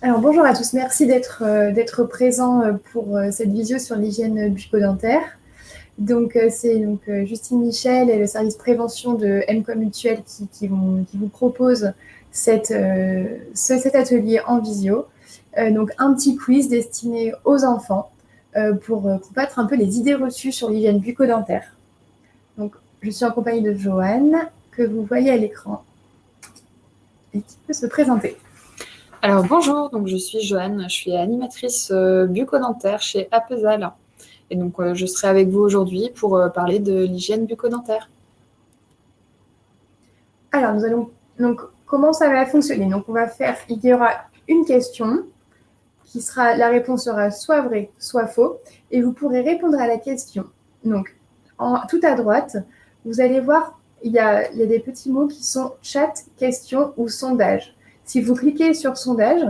Alors bonjour à tous, merci d'être présents pour cette vidéo sur l'hygiène bucco-dentaire. Donc c'est Justine Michel et le service prévention de MCOM Mutuelle qui vous propose cet atelier en visio. Donc un petit quiz destiné aux enfants pour combattre un peu les idées reçues sur l'hygiène bucco-dentaire. Donc je suis en compagnie de Joanne, que vous voyez à l'écran, et qui peut se présenter. Alors bonjour, donc je suis Joanne, je suis animatrice bucco-dentaire chez Apesal. Et donc je serai avec vous aujourd'hui pour parler de l'hygiène bucco-dentaire. Alors nous allons donc comment ça va fonctionner. Donc il y aura une question la réponse sera soit vrai, soit faux, et vous pourrez répondre à la question. Donc tout à droite, vous allez voir, il y a des petits mots qui sont chat, question ou sondage. Si vous cliquez sur sondage,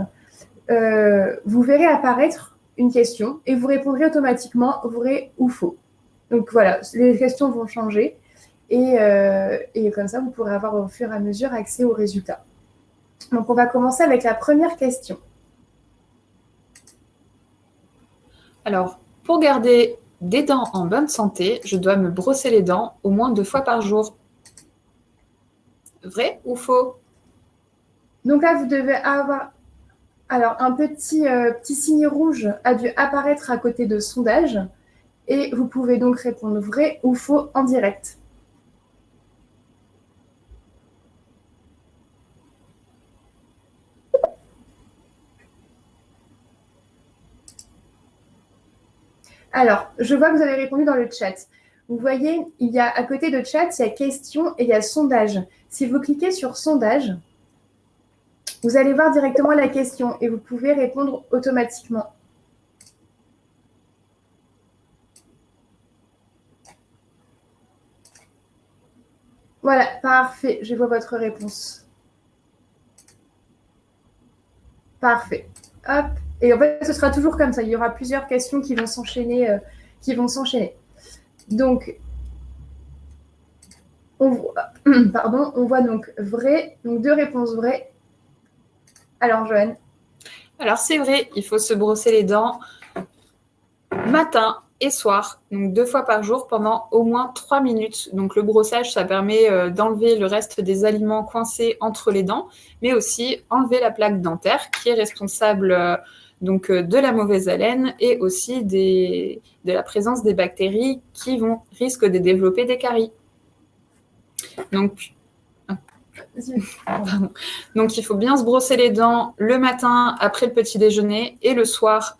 vous verrez apparaître une question et vous répondrez automatiquement vrai ou faux. Donc voilà, les questions vont changer et comme ça, vous pourrez avoir au fur et à mesure accès aux résultats. Donc on va commencer avec la première question. Alors, pour garder des dents en bonne santé, je dois me brosser les dents au moins 2 fois par jour. Vrai ou faux? Donc là, vous devez avoir... Alors, un petit signe rouge a dû apparaître à côté de sondage et vous pouvez donc répondre vrai ou faux en direct. Alors, je vois que vous avez répondu dans le chat. Vous voyez, il y a à côté de chat, il y a question et il y a sondage. Si vous cliquez sur sondage, vous allez voir directement la question et vous pouvez répondre automatiquement. Voilà, parfait, je vois votre réponse. Parfait. Hop. Et en fait, ce sera toujours comme ça. Il y aura plusieurs questions qui vont s'enchaîner. Donc, on voit donc vrai, donc 2 réponses vraies. Alors, Joanne. Alors c'est vrai, il faut se brosser les dents matin et soir, donc 2 fois par jour pendant au moins 3 minutes. Donc le brossage, ça permet d'enlever le reste des aliments coincés entre les dents, mais aussi enlever la plaque dentaire qui est responsable de la mauvaise haleine et aussi de la présence des bactéries qui risquent de développer des caries. Donc il faut bien se brosser les dents le matin après le petit déjeuner et le soir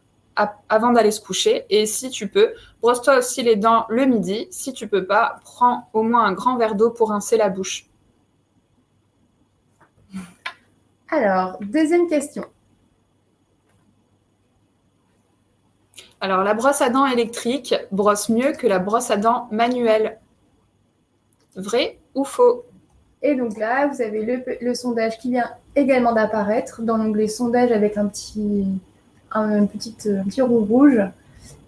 avant d'aller se coucher. Et si tu peux, brosse-toi aussi les dents le midi. Si tu peux pas, prends au moins un grand verre d'eau pour rincer la bouche. Alors, deuxième question. Alors, la brosse à dents électrique brosse mieux que la brosse à dents manuelle. Vrai ou faux? Et donc là, vous avez le sondage qui vient également d'apparaître dans l'onglet sondage avec un petit rond rouge.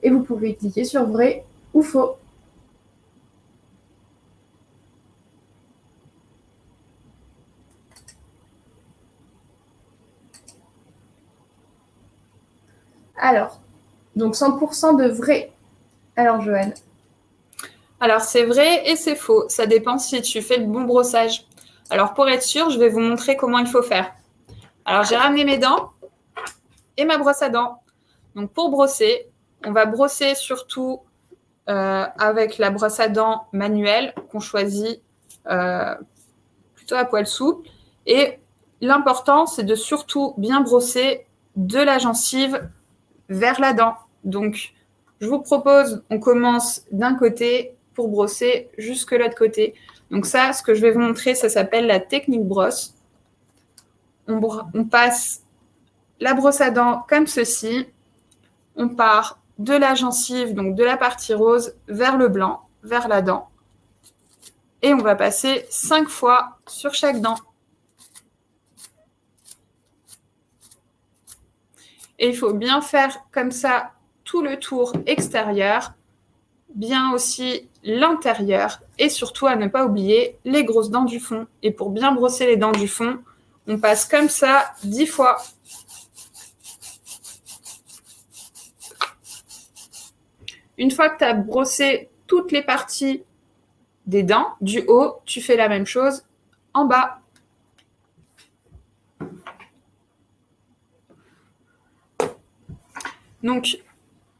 Et vous pouvez cliquer sur vrai ou faux. Alors, donc 100% de vrai. Alors, Joanne. Alors, c'est vrai et c'est faux. Ça dépend si tu fais le bon brossage. Alors, pour être sûr, je vais vous montrer comment il faut faire. Alors, j'ai ramené mes dents et ma brosse à dents. Donc, pour brosser, on va brosser surtout avec la brosse à dents manuelle qu'on choisit plutôt à poil souple. Et l'important, c'est de surtout bien brosser de la gencive vers la dent. Donc, je vous propose, on commence d'un côté pour brosser jusque l'autre côté. Donc ça, ce que je vais vous montrer, ça s'appelle la technique brosse. On passe la brosse à dents comme ceci. On part de la gencive, donc de la partie rose, vers le blanc, vers la dent. Et on va passer 5 fois sur chaque dent. Et il faut bien faire comme ça tout le tour extérieur, bien aussi l'intérieur, et surtout à ne pas oublier les grosses dents du fond. Et pour bien brosser les dents du fond, on passe comme ça 10 fois. Une fois que tu as brossé toutes les parties des dents, du haut, tu fais la même chose en bas. Donc,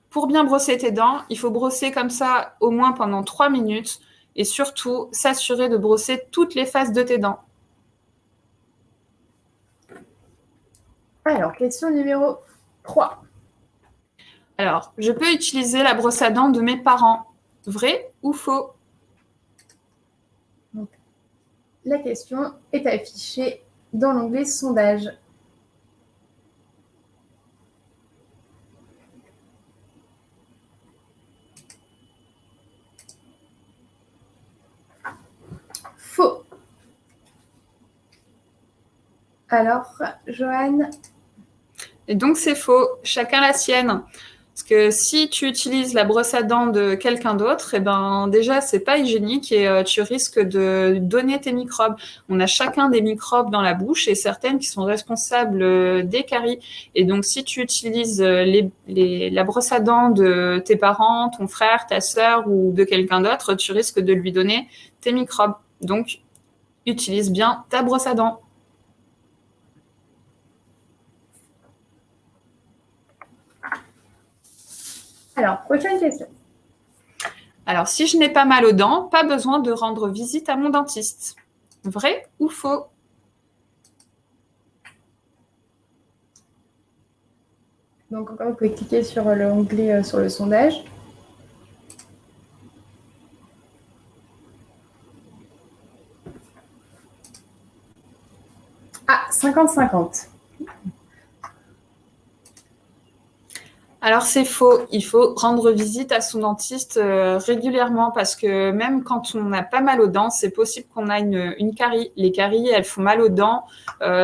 pour bien brosser tes dents, il faut brosser comme ça au moins pendant 3 minutes et surtout s'assurer de brosser toutes les faces de tes dents. Alors, question numéro 3. Alors, je peux utiliser la brosse à dents de mes parents. Vrai ou faux? Donc, la question est affichée dans l'onglet sondage. Faux. Alors, Joanne? Et donc, c'est faux. Chacun la sienne. Parce que si tu utilises la brosse à dents de quelqu'un d'autre, eh ben, déjà, c'est pas hygiénique et tu risques de donner tes microbes. On a chacun des microbes dans la bouche et certaines qui sont responsables des caries. Et donc, si tu utilises la brosse à dents de tes parents, ton frère, ta sœur ou de quelqu'un d'autre, tu risques de lui donner tes microbes. Donc, utilise bien ta brosse à dents. Alors, prochaine question. Alors, si je n'ai pas mal aux dents, pas besoin de rendre visite à mon dentiste. Vrai ou faux? Donc, encore, vous pouvez cliquer sur l'onglet sur le sondage. Ah, 50-50. Alors, c'est faux. Il faut rendre visite à son dentiste régulièrement parce que même quand on a pas mal aux dents, c'est possible qu'on a une carie. Les caries, elles font mal aux dents,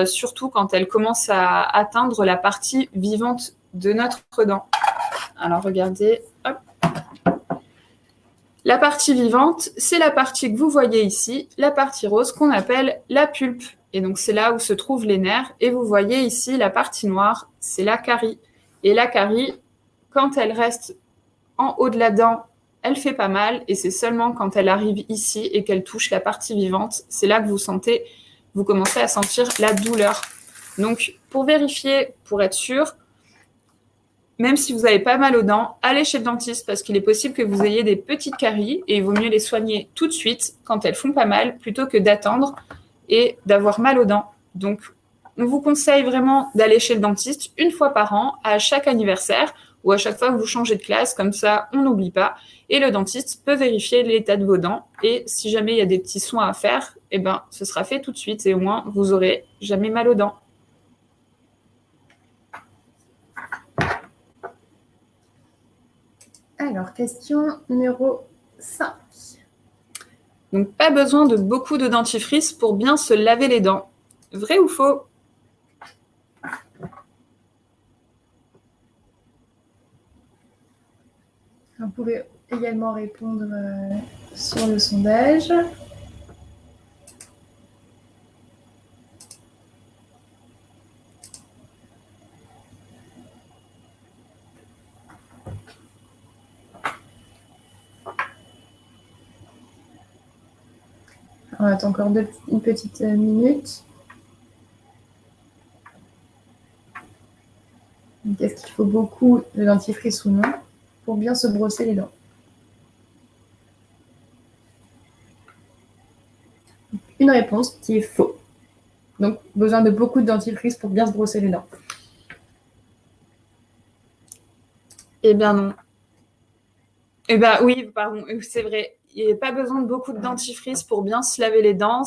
surtout quand elles commencent à atteindre la partie vivante de notre dent. Alors, regardez. Hop. La partie vivante, c'est la partie que vous voyez ici, la partie rose qu'on appelle la pulpe. Et donc, c'est là où se trouvent les nerfs. Et vous voyez ici la partie noire, c'est la carie. Et la carie, quand elle reste en haut de la dent, elle fait pas mal. Et c'est seulement quand elle arrive ici et qu'elle touche la partie vivante, c'est là que vous commencez à sentir la douleur. Donc, pour vérifier, pour être sûr, même si vous avez pas mal aux dents, allez chez le dentiste parce qu'il est possible que vous ayez des petites caries et il vaut mieux les soigner tout de suite quand elles font pas mal plutôt que d'attendre et d'avoir mal aux dents. Donc, on vous conseille vraiment d'aller chez le dentiste une fois par an, à chaque anniversaire ou à chaque fois que vous changez de classe, comme ça on n'oublie pas. Et le dentiste peut vérifier l'état de vos dents et si jamais il y a des petits soins à faire, eh ben, ce sera fait tout de suite et au moins vous aurez jamais mal aux dents. Alors, question numéro 5. Donc, pas besoin de beaucoup de dentifrice pour bien se laver les dents. Vrai ou faux? Vous pouvez également répondre sur le sondage. On attend encore une petite minute. Est-ce qu'il faut beaucoup de dentifrice ou non pour bien se brosser les dents? Une réponse qui est faux. Donc, besoin de beaucoup de dentifrice pour bien se brosser les dents. Eh bien non. Eh bien oui, pardon, c'est vrai. Il n'y a pas besoin de beaucoup de dentifrice pour bien se laver les dents.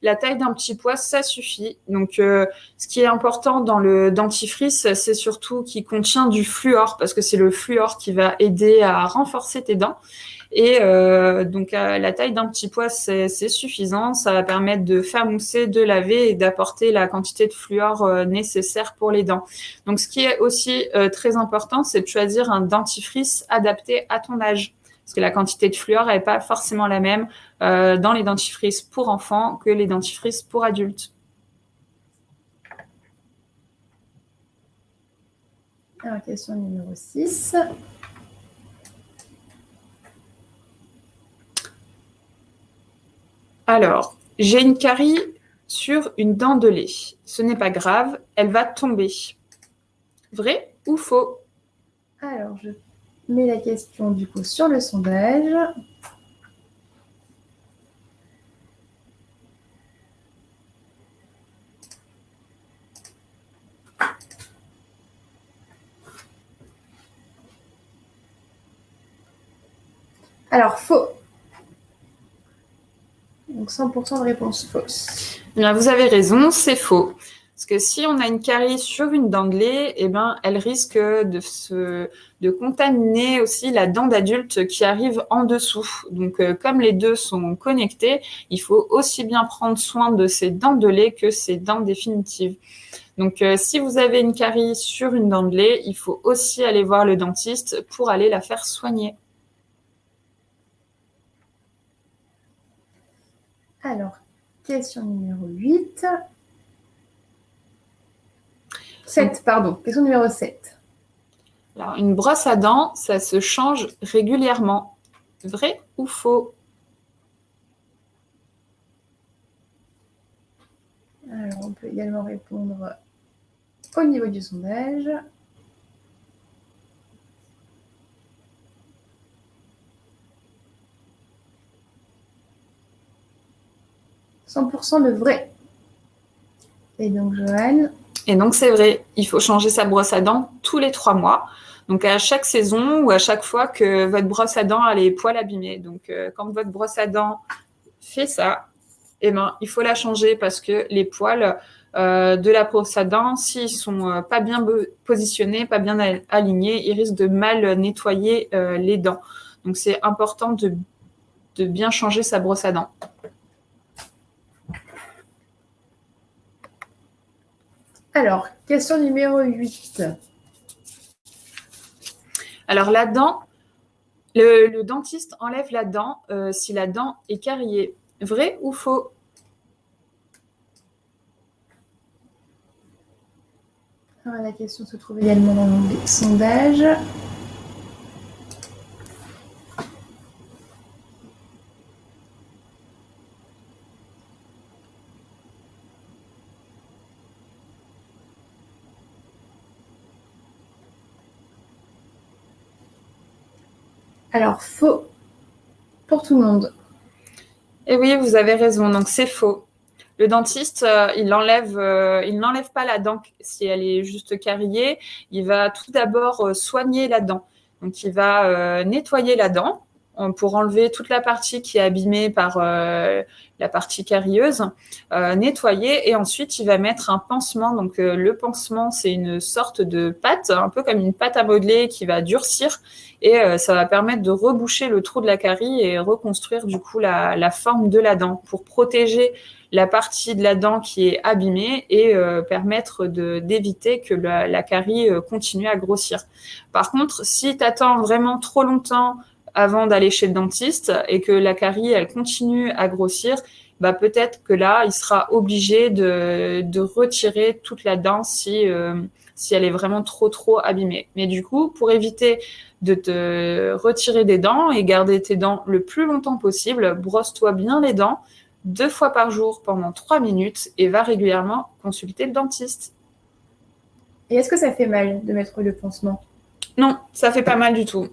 La taille d'un petit pois, ça suffit. Donc, ce qui est important dans le dentifrice, c'est surtout qu'il contient du fluor, parce que c'est le fluor qui va aider à renforcer tes dents. Et donc, la taille d'un petit pois, c'est suffisant. Ça va permettre de faire mousser, de laver et d'apporter la quantité de fluor nécessaire pour les dents. Donc, ce qui est aussi très important, c'est de choisir un dentifrice adapté à ton âge. Parce que la quantité de fluor n'est pas forcément la même dans les dentifrices pour enfants que les dentifrices pour adultes. Alors, question numéro 6. Alors, j'ai une carie sur une dent de lait. Ce n'est pas grave, elle va tomber. Vrai ou faux? Alors, je mets la question du coup sur le sondage. Alors, faux. Donc 100% de réponse fausse. Eh bien, vous avez raison, c'est faux. Parce que si on a une carie sur une dent de lait, eh ben, elle risque de contaminer aussi la dent d'adulte qui arrive en dessous. Donc, comme les deux sont connectés, il faut aussi bien prendre soin de ces dents de lait que ces dents définitives. Donc, si vous avez une carie sur une dent de lait, il faut aussi aller voir le dentiste pour aller la faire soigner. Alors, question numéro 8. 7, pardon. Question numéro 7. Alors, une brosse à dents, ça se change régulièrement. Vrai ou faux? Alors, on peut également répondre au niveau du sondage. « 100% de vrai. » Et donc, Joanne? Et donc, c'est vrai, il faut changer sa brosse à dents tous les 3 mois. Donc, à chaque saison ou à chaque fois que votre brosse à dents a les poils abîmés. Donc, quand votre brosse à dents fait ça, eh ben, il faut la changer parce que les poils de la brosse à dents, s'ils sont pas bien positionnés, pas bien alignés, ils risquent de mal nettoyer les dents. Donc, c'est important de bien changer sa brosse à dents. Alors, question numéro 8. Alors, la dent, le dentiste enlève la dent si la dent est cariée. Vrai ou faux? Alors, la question se trouve également dans l'onglet sondage. Alors, faux pour tout le monde. Eh oui, vous avez raison, donc c'est faux. Le dentiste, il n'enlève pas la dent si elle est juste cariée. Il va tout d'abord soigner la dent. Donc, il va nettoyer la dent pour enlever toute la partie qui est abîmée par la partie carieuse, nettoyer et ensuite il va mettre un pansement. Donc, le pansement, c'est une sorte de pâte, un peu comme une pâte à modeler qui va durcir et ça va permettre de reboucher le trou de la carie et reconstruire du coup la forme de la dent pour protéger la partie de la dent qui est abîmée et permettre d'éviter que la carie continue à grossir. Par contre, si tu attends vraiment trop longtemps avant d'aller chez le dentiste et que la carie, elle continue à grossir, bah peut-être que là, il sera obligé de retirer toute la dent si elle est vraiment trop abîmée. Mais du coup, pour éviter de te retirer des dents et garder tes dents le plus longtemps possible, brosse-toi bien les dents 2 fois par jour pendant 3 minutes et va régulièrement consulter le dentiste. Et est-ce que ça fait mal de mettre le pansement? Non, ça fait pas mal du tout.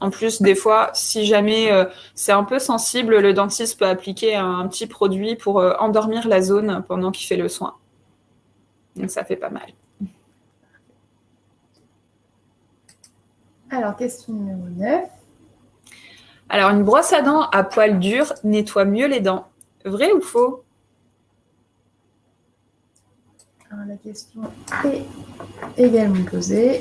En plus, des fois, si jamais c'est un peu sensible, le dentiste peut appliquer un petit produit pour endormir la zone pendant qu'il fait le soin. Donc ça fait pas mal. Alors, question numéro 9. Alors, une brosse à dents à poils durs nettoie mieux les dents. Vrai ou faux? Alors, la question est également posée.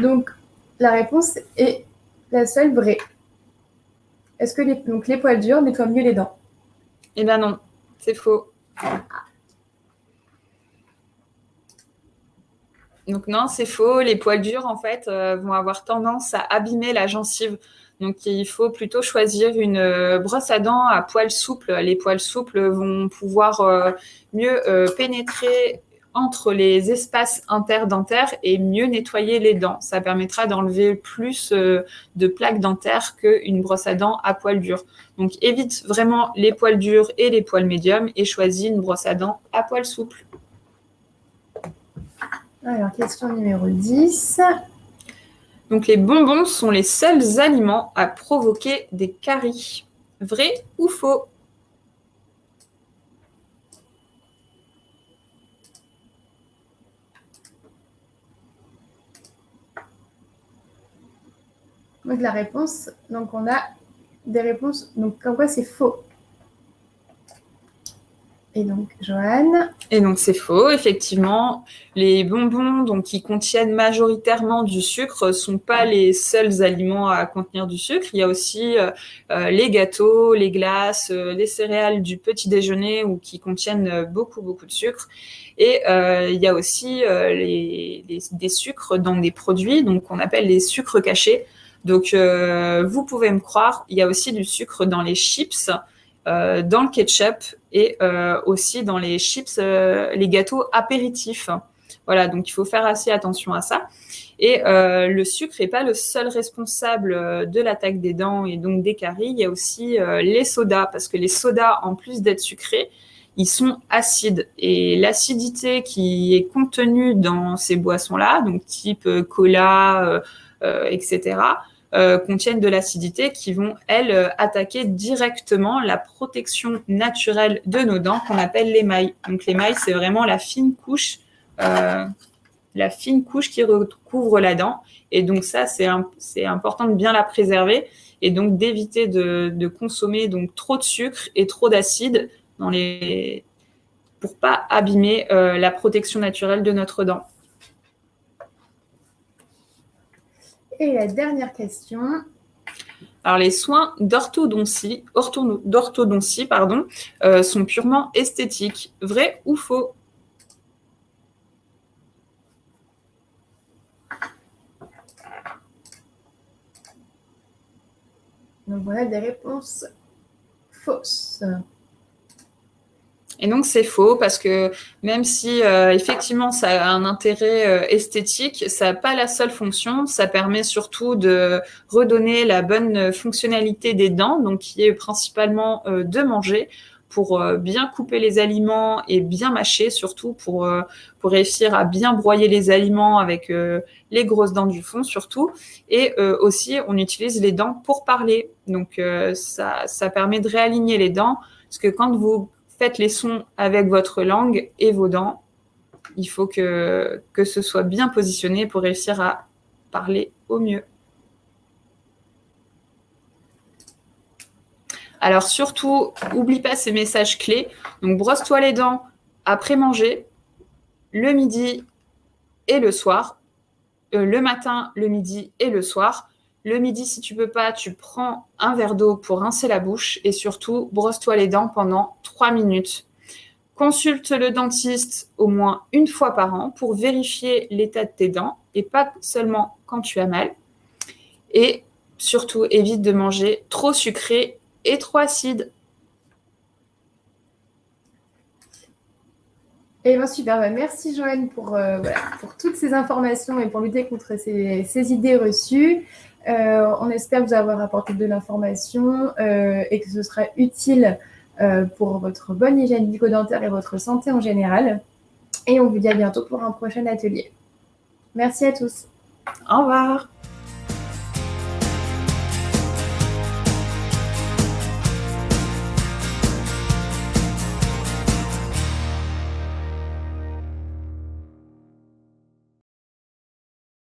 Donc, la réponse est la seule vraie. Est-ce que les poils durs nettoient mieux les dents? Eh bien non, c'est faux. Donc non, c'est faux. Les poils durs, en fait, vont avoir tendance à abîmer la gencive. Donc il faut plutôt choisir une brosse à dents à poils souples. Les poils souples vont pouvoir mieux pénétrer entre les espaces interdentaires et mieux nettoyer les dents. Ça permettra d'enlever plus de plaques dentaires qu'une brosse à dents à poils durs. Donc évite vraiment les poils durs et les poils médiums et choisis une brosse à dents à poils souples. Alors, question numéro 10. Donc les bonbons sont les seuls aliments à provoquer des caries. Vrai ou faux? Donc la réponse, donc on a des réponses, donc comme quoi c'est faux. Et donc, Joanne. Et donc, c'est faux, effectivement. Les bonbons donc, qui contiennent majoritairement du sucre ne sont pas les seuls aliments à contenir du sucre. Il y a aussi les gâteaux, les glaces, les céréales du petit déjeuner ou qui contiennent beaucoup, beaucoup de sucre. Et il y a aussi des sucres dans des produits donc, qu'on appelle les sucres cachés. Donc, vous pouvez me croire, il y a aussi du sucre dans les chips, dans le ketchup et aussi dans les chips, les gâteaux apéritifs. Voilà, donc il faut faire assez attention à ça. Et le sucre n'est pas le seul responsable de l'attaque des dents et donc des caries. Il y a aussi les sodas, parce que les sodas, en plus d'être sucrés, ils sont acides. Et l'acidité qui est contenue dans ces boissons-là, donc type cola, etc., contiennent de l'acidité qui vont, elles, attaquer directement la protection naturelle de nos dents qu'on appelle l'émail. Donc l'émail, c'est vraiment la fine couche qui recouvre la dent. Et donc ça, c'est important de bien la préserver et donc d'éviter de consommer donc trop de sucre et trop d'acide pour pas abîmer la protection naturelle de notre dent. Et la dernière question. Alors, les soins d'orthodontie sont purement esthétiques. Vrai ou faux? Donc, voilà des réponses fausses. Et donc, c'est faux parce que même si, effectivement, ça a un intérêt esthétique, ça n'a pas la seule fonction. Ça permet surtout de redonner la bonne fonctionnalité des dents, donc qui est principalement de manger, pour bien couper les aliments et bien mâcher, surtout pour réussir à bien broyer les aliments avec les grosses dents du fond, surtout. Et aussi, on utilise les dents pour parler. Donc, ça permet de réaligner les dents, parce que quand vous faites les sons avec votre langue et vos dents. Il faut que ce soit bien positionné pour réussir à parler au mieux. Alors surtout, n'oublie pas ces messages clés. Donc brosse-toi les dents après manger, le midi et le soir. Le matin, le midi et le soir. Le midi, si tu peux pas, tu prends un verre d'eau pour rincer la bouche et surtout, brosse-toi les dents pendant 3 minutes. Consulte le dentiste au moins une fois par an pour vérifier l'état de tes dents et pas seulement quand tu as mal. Et surtout, évite de manger trop sucré et trop acide. Et bien super, merci Joanne pour toutes ces informations et pour lutter contre ces idées reçues. On espère vous avoir apporté de l'information et que ce sera utile pour votre bonne hygiène bucco-dentaire et votre santé en général. Et on vous dit à bientôt pour un prochain atelier. Merci à tous. Au revoir.